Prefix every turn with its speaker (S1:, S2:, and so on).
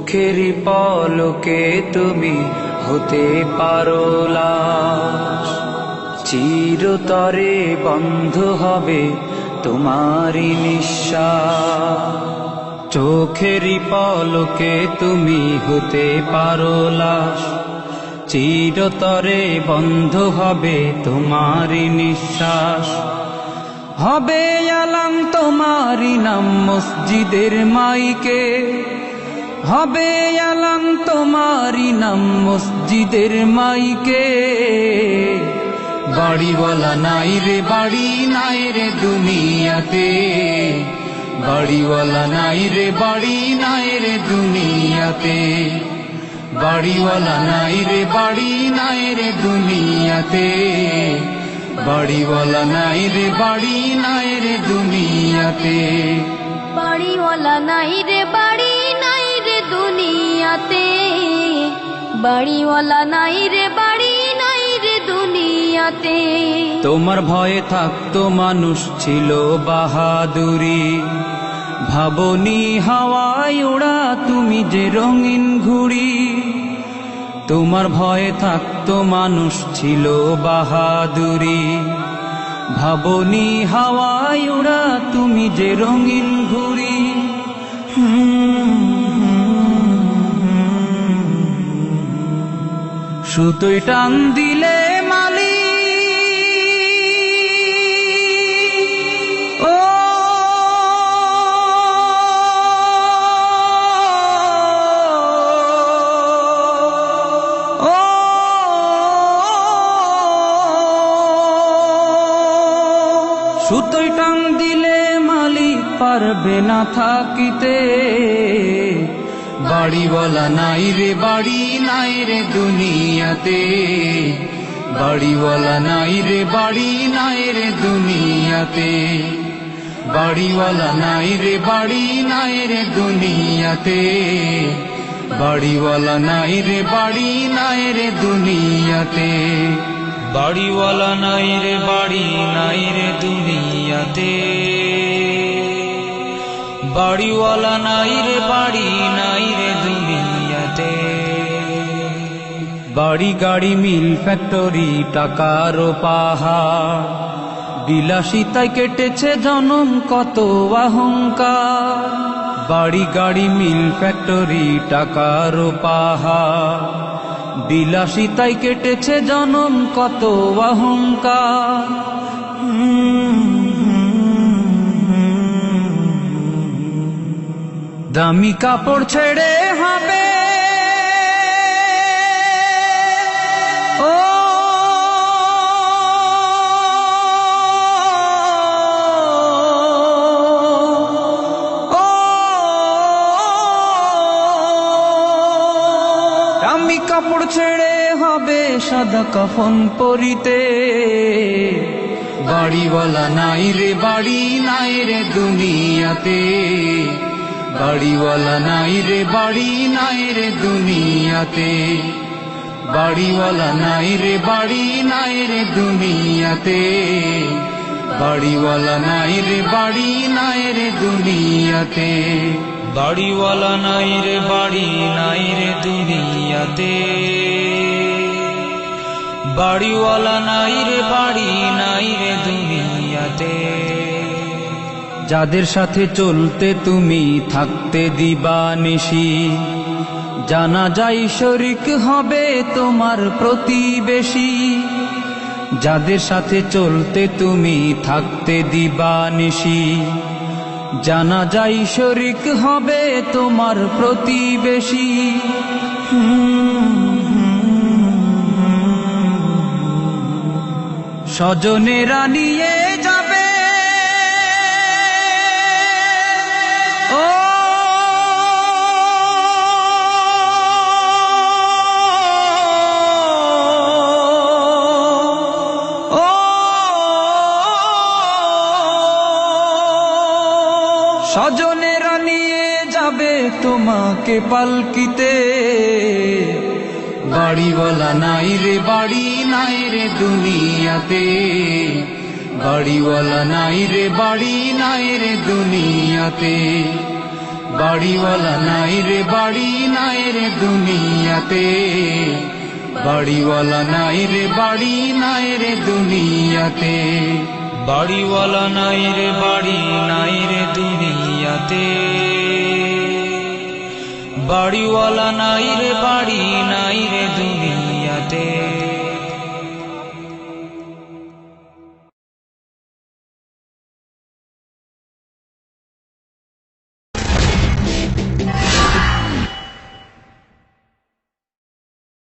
S1: চোখের পলকে তুমি হতে পারো লাশ, চিরতরে বন্ধ হবে তোমারই নিঃশ্বাস। চোখের পলকে তুমি হতে পারো লাশ, চিরতরে বন্ধ হবে তোমারই নিঃশ্বাস। হবে আলাম তোমারই নাম মসজিদের মাইকে, হবে আলাম তোমারই নাম মসজিদের মাইকে। বাড়িওয়ালা নাই রে বাড়ি নাই রে দুনিয়াতে, বাড়িওয়ালা নাই রে বাড়ি নাই রে দুনিয়াতে। বাড়িওয়ালা নাই রে বাড়ি নাই রে দুনিয়াতে, বাড়িওয়ালা নাই রে বাড়ি নাই রে দুনিয়াতে।
S2: বাড়িওয়ালা নাই রে বাড়ি নাই রে দুনিয়াতে, বাড়িওয়ালা নাই রে বাড়ি নাই রে দুনিয়াতে।
S1: তোমার ভয়ে থাকতো মানুষ ছিল বাহাদুরি, ভাবনি হাওয়ায় ওড়া তুমি যে রঙিন ঘুড়ি। তোমার ভয়ে থাকতো মানুষ ছিল বাহাদুরি, ভাবনি হাওয়ায় ওড়া তুমি যে রঙিন ঘুড়ি। সুতোয় টান দিলে মালি ও সুতোয় টান দিলে মালিক পারবে না থাকিতে। বাড়িওয়ালা নাই রে বাড়ি নাই রে দুনিয়াতে, বাড়িওয়ালা নাই রে বাড়ি নাই রে দুনিয়াতে। বাড়িওয়ালা নাই রে বাড়ি নাই রে দুনিয়াতে, বাড়িওয়ালা নাই রে বাড়ি নাই রে দুনিয়াতে। বাড়িওয়ালা নাই রে বাড়ি নাই রে দুনিয়াতে, বাড়িওয়ালা নাই রে বাড়ি নাই রে দুনিয়াতে। বাড়ি গাড়ি মিল ফ্যাক্টরি টাকার পাহাড়, বিলাসিতায় কেটেছে জনম কত অহংকার। বাড়ি গাড়ি মিল ফ্যাক্টরি টাকার পাহাড়, বিলাসিতায় কেটেছে জনম কত অহংকার। দামি কাপড় ছেড়ে হবে ও দামি কাপড় ছেড়ে হবে সাদা কাফন পরিতে। বাড়িওয়ালা নাই রে বাড়ি নাই রে দুনিয়াতে, বাড়িওয়ালা নাই রে বাড়ি নাই রে দুনিয়াতে। বাড়িওয়ালা নাই রে বাড়ি নাই রে দুনিয়াতে, বাড়িওয়ালা নাই রে বাড়ি নাই রে দুনিয়াতে। বাড়িওয়ালা নাই রে বাড়ি নাই রে দুনিয়াতে, বাড়িওয়ালা নাই রে বাড়ি নাই রে দুনিয়াতে। যাদের সাথে চলতে তুমি থাকতে দিবানিশি, জানা যায় শরিক হবে তোমার প্রতিবেশী। যাদের সাথে চলতে তুমি থাকতে দিবানিশি, জানা যায় শরিক হবে তোমার প্রতিবেশী। স্বজনেরা নিয়ে যাবে ও স্বজনেরা নিয়ে যাবে তোমাকে পালকিতে। বাড়িওয়ালা নাই রে বাড়ি নাই রে দুনিয়াতে, বাড়িওয়ালা নাই রে বাড়ি নাই রে দুনিয়াতে। বাড়িওয়ালা নাই রে বাড়ি নাই রে দুনিয়াতে, বাড়িওয়ালা নাই রে বাড়ি নাই রে দুনিয়াতে,
S3: বাড়িওয়ালা নাই রে বাড়ি নাই রে দুনিয়াতে, বাড়িওয়ালা নাই রে বাড়ি নাই রে দুনিয়াতে।